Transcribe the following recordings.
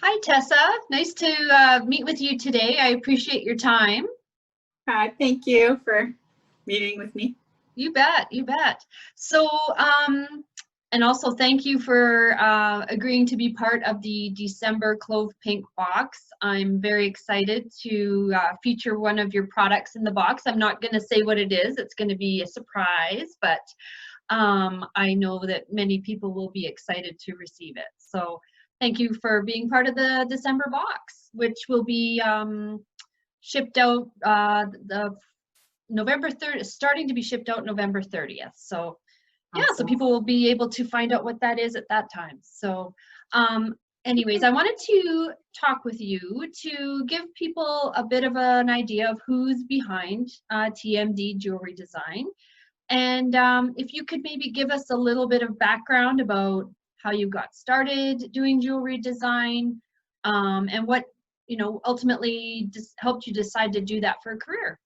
Hi, Tessa. Nice to meet with you today. I appreciate your time. Hi, thank you for meeting with me. You bet, you bet. So, and also thank you for agreeing to be part of the December Clove Pink box. I'm very excited to feature one of your products in the box. I'm not going to say what it is. It's going to be a surprise, but I know that many people will be excited to receive it. So thank you for being part of the December box, which will be shipped out the November 3rd, starting to be shipped out November 30th. So yeah, so Awesome. people will be able to find out what that is at that time. So anyways, I wanted to talk with you to give people a bit of an idea of who's behind TMD Jewelry Design. And if you could maybe give us a little bit of background about how you got started doing jewelry design, and what, ultimately just helped you decide to do that for a career.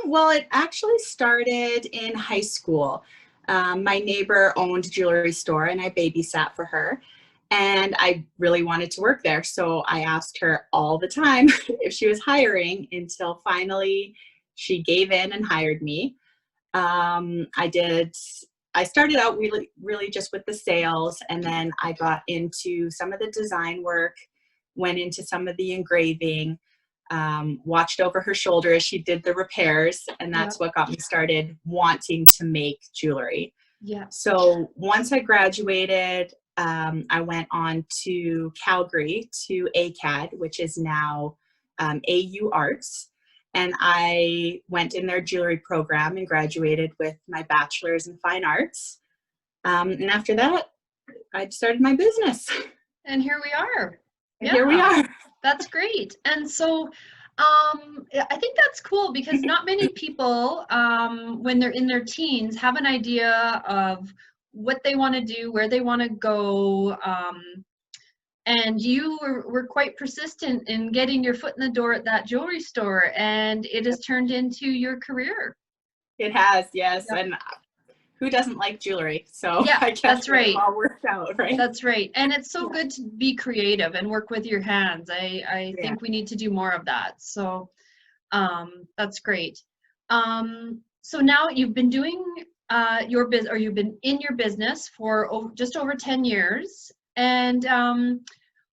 Well, it actually started in high school. My neighbor owned a jewelry store and I babysat for her. And I really wanted to work there. So I asked her all the time if she was hiring until finally she gave in and hired me. I did. I started out really just with the sales, and then I got into some of the design work, went into some of the engraving, watched over her shoulder as she did the repairs, and that's what got me started wanting to make jewelry. Yeah. So once I graduated, I went on to Calgary to ACAD, which is now AU Arts. And I went in their jewelry program and graduated with my bachelor's in fine arts. And after that, I started my business. And here we are. And here we are. That's great. And so I think that's cool because not many people, when they're in their teens, have an idea of what they want to do, where they want to go. And you were quite persistent in getting your foot in the door at that jewelry store, and it has turned into your career. It has, yes. Yep. And who doesn't like jewelry? So yeah, I guess that's right. It all worked out, right? That's right. And it's so good to be creative and work with your hands. I think we need to do more of that. So that's great. So now you've been doing your business, or you've been in your business for just over 10 years. And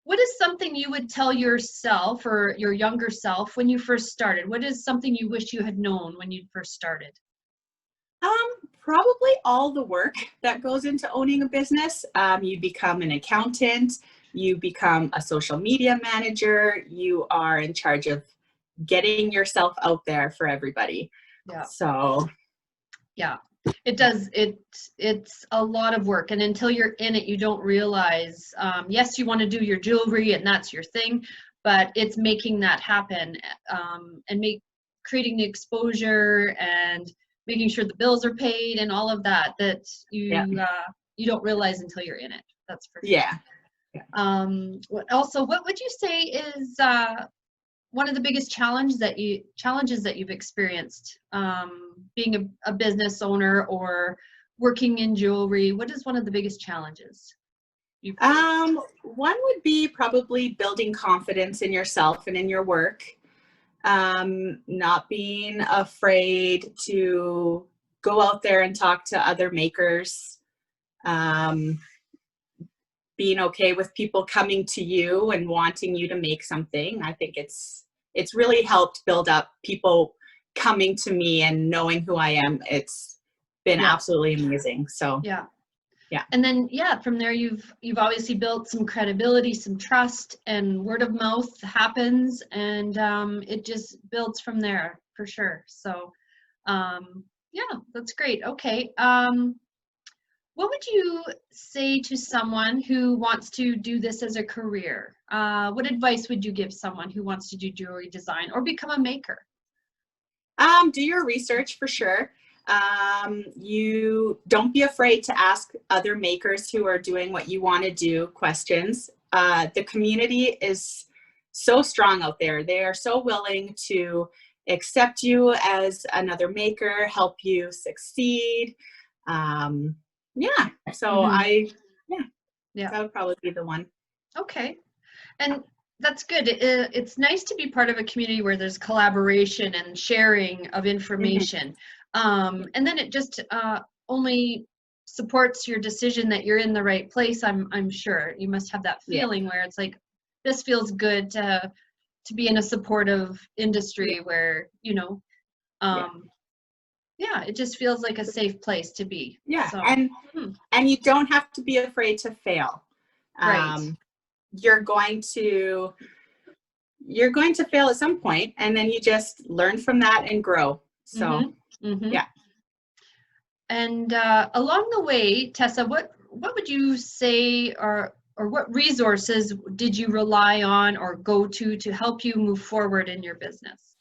what is something you would tell yourself or your younger self when you first started? What is something you wish you had known when you first started? Probably all the work that goes into owning a business. You become an accountant, you become a social media manager, you are in charge of getting yourself out there for everybody. Yeah. So yeah, it does. It's a lot of work, and until you're in it, you don't realize. Yes, you want to do your jewelry, and that's your thing, but it's making that happen, and creating the exposure and making sure the bills are paid and all of that you don't realize until you're in it. That's for sure. What would you say is one of the biggest challenges that you've experienced being a business owner or working in jewelry? What is one of the biggest challenges you've faced? One would be probably building confidence in yourself and in your work. Not being afraid to go out there and talk to other makers. Being okay with people coming to you and wanting you to make something. I think it's really helped build up people coming to me and knowing who I am. It's been absolutely amazing. So yeah. And then from there you've obviously built some credibility, some trust, and word of mouth happens, and it just builds from there for sure. So that's great. Okay. What would you say to someone who wants to do this as a career? What advice would you give someone who wants to do jewelry design or become a maker? Do your research for sure. You don't be afraid to ask other makers who are doing what you want to do questions. The community is so strong out there. They are so willing to accept you as another maker, help you succeed. So that would probably be the one. Okay. And that's good. It's nice to be part of a community where there's collaboration and sharing of Mhm. information. And then it just only supports your decision that you're in the right place. I'm sure you must have that Yeah. feeling where it's like, this feels good to be in a supportive Yeah. industry where, Yeah. um, yeah, it just feels like a safe place to be. Yeah. So, And you don't have to be afraid to fail. right. Um, you're going to fail at some point, and then you just learn from that and grow. So Mm-hmm. Mm-hmm. yeah. And along the way, Tessa, what would you say, or what resources did you rely on or go to help you move forward in your business?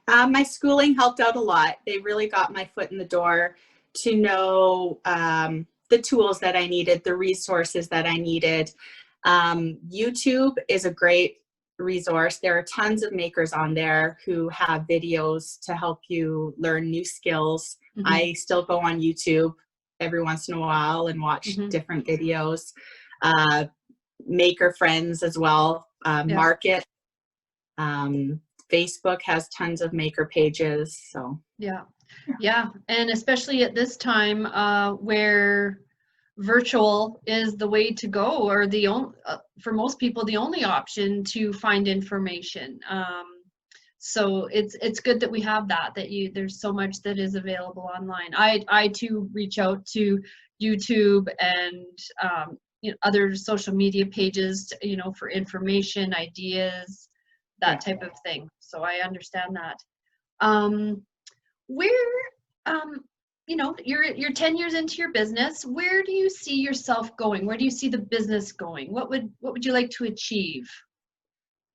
My schooling helped out a lot. They really got my foot in the door to know the tools that I needed, the resources that I needed. YouTube is a great resource. There are tons of makers on there who have videos to help you learn new skills. Mm-hmm. I still go on YouTube every once in a while and watch Mm-hmm. different videos. Uh, Maker friends as well, Yeah. market. Um, Facebook has tons of maker pages. So Yeah. Yeah. And especially at this time where virtual is the way to go, or the only, for most people, the only option to find information. So it's good that we have that there's so much that is available online. I too reach out to YouTube and other social media pages, for information, ideas, yeah. that type of thing. So I understand that. Um, where you're 10 years into your business, where do you see yourself going? Where do you see the business going? What would you like to achieve?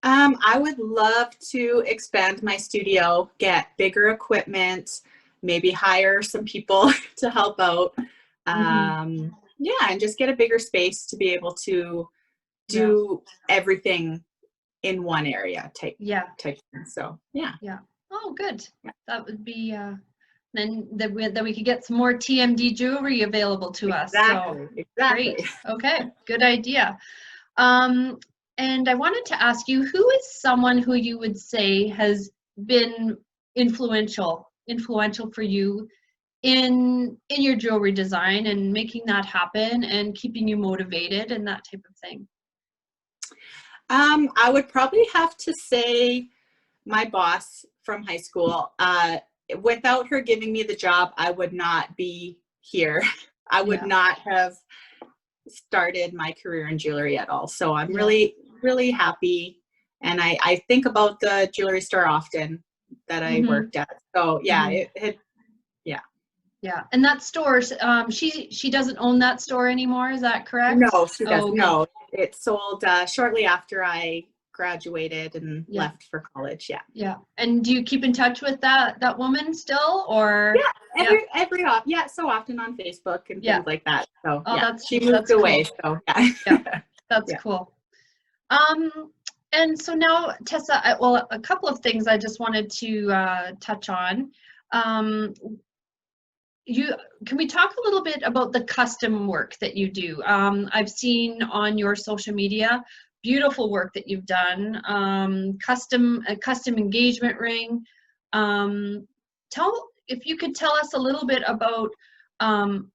I would love to expand my studio, get bigger equipment, maybe hire some people to help out. Hmm. Yeah, and just get a bigger space to be able to Yeah. do everything in one area Yeah. type thing. So yeah. Yeah. Oh, good. That would be then that we could get some more TMD jewelry available to us. So Exactly. great. Okay, good idea. Um, and I wanted to ask you, who is someone who you would say has been influential for you in your jewelry design and making that happen and keeping you motivated and that type of thing? I would probably have to say my boss from high school. Without her giving me the job, I would not be here. I would Yeah. not have started my career in jewelry at all. So I'm Yeah. really, really happy. And I think about the jewelry store often that I Mm-hmm. worked at. So yeah, Mm-hmm. yeah. Yeah. And that store, she doesn't own that store anymore, is that correct? No, she Oh, doesn't. okay. No, it sold shortly after I graduated and Yeah. left for college. Yeah. Yeah. And do you keep in touch with that woman still, or? Yeah, Yeah. yeah, so often on Facebook and Yeah. things like that. So Oh, yeah, that's she moved that's away. cool. So yeah. Yeah. That's Yeah. cool. And so now, Tessa, well, a couple of things I just wanted to touch on. Um, you Can we talk a little bit about the custom work that you do? I've seen on your social media beautiful work that you've done. A custom engagement ring. Tell If you could tell us a little bit about um,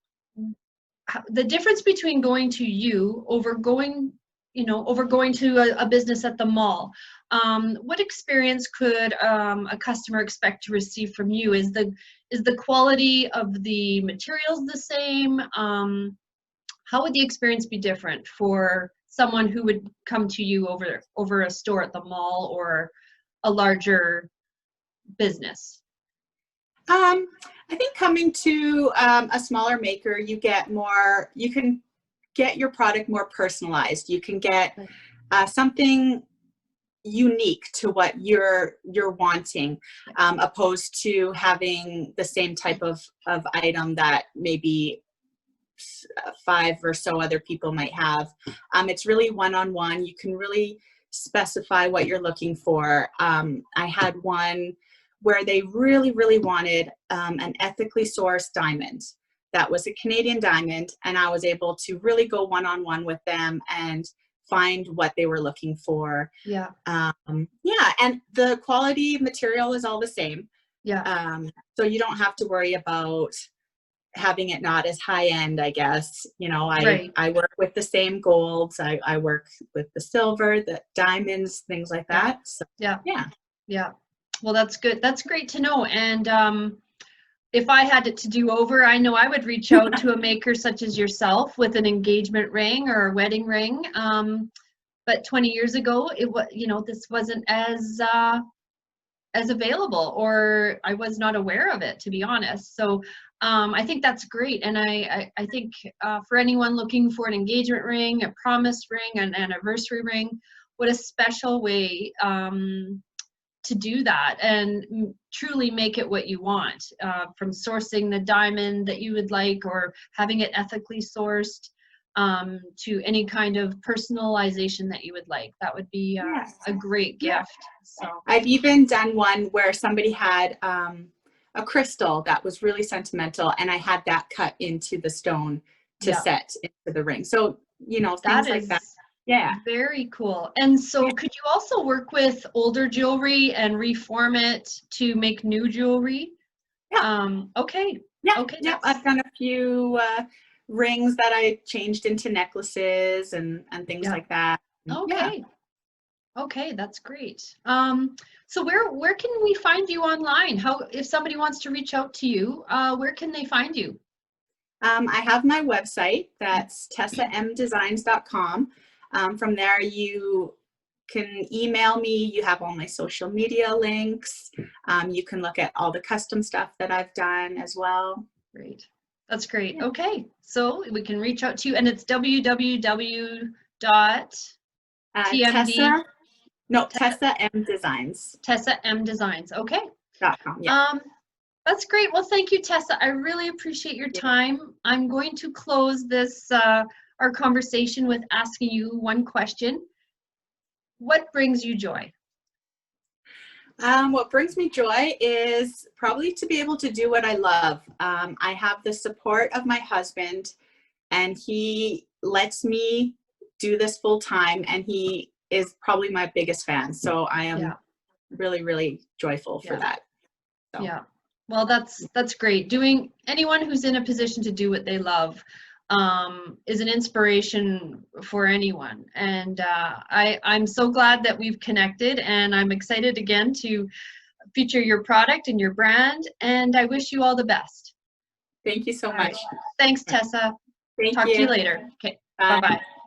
the difference between going to you over going to a business at the mall. What experience could a customer expect to receive from you? Is the quality of the materials the same? How would the experience be different for someone who would come to you over a store at the mall or a larger business? I think coming to a smaller maker, you can get your product more personalized. You can get something unique to what you're wanting, opposed to having the same type of item that maybe five or so other people might have. It's really one-on-one. You can really specify what you're looking for. I had one where they really, really wanted an ethically sourced diamond. That was a Canadian diamond, and I was able to really go one-on-one with them and find what they were looking for. Yeah. Yeah, and the quality material is all the same. Yeah. So you don't have to worry about having it not as high end, I guess. You know, Right. I work with the same golds. I work with the silver, the diamonds, things like Yeah. that. So, Yeah. yeah. Yeah. Well, that's good. That's great to know. And if I had it to do over, I know I would reach out to a maker such as yourself with an engagement ring or a wedding ring. But 20 years ago, it was, you know, this wasn't as available, or I was not aware of it, to be honest. So I think that's great. And I think for anyone looking for an engagement ring, a promise ring, an anniversary ring, what a special way to do that and truly make it what you want, from sourcing the diamond that you would like or having it ethically sourced, to any kind of personalization that you would like. That would be Yes. a great Yeah. gift. So I've even done one where somebody had a crystal that was really sentimental, and I had that cut into the stone to yeah, set into the ring. So, you know, that things like that. is Yeah. very cool. And so could you also work with older jewelry and reform it to make new jewelry? Yeah. Okay. Yeah. Okay, Yeah. I've done a few rings that I changed into necklaces and things yeah. like that. Yeah. Okay. Okay, that's great. So where can we find you online? How, if somebody wants to reach out to you, where can they find you? I have my website. That's tessamdesigns.com. From there, you can email me. You have all my social media links. You can look at all the custom stuff that I've done as well. Great. That's great. Yeah. Okay, so we can reach out to you, and it's www.tmd. Tessa, no, Tessa M Designs. Tessa M Designs. Okay. .com. Yeah. That's great. Well, thank you, Tessa. I really appreciate your time. I'm going to close this our conversation with asking you one question. What brings you joy? What brings me joy is probably to be able to do what I love. I have the support of my husband, and he lets me do this full time, and he is probably my biggest fan. So I am really, really joyful for that. So. Yeah. Well, that's great. Doing, anyone who's in a position to do what they love is an inspiration for anyone. And I'm so glad that we've connected, and I'm excited again to feature your product and your brand, and I wish you all the best. Thank you so much. Thanks, Tessa. Thank Talk you. to you later. Okay. Bye. Bye-bye.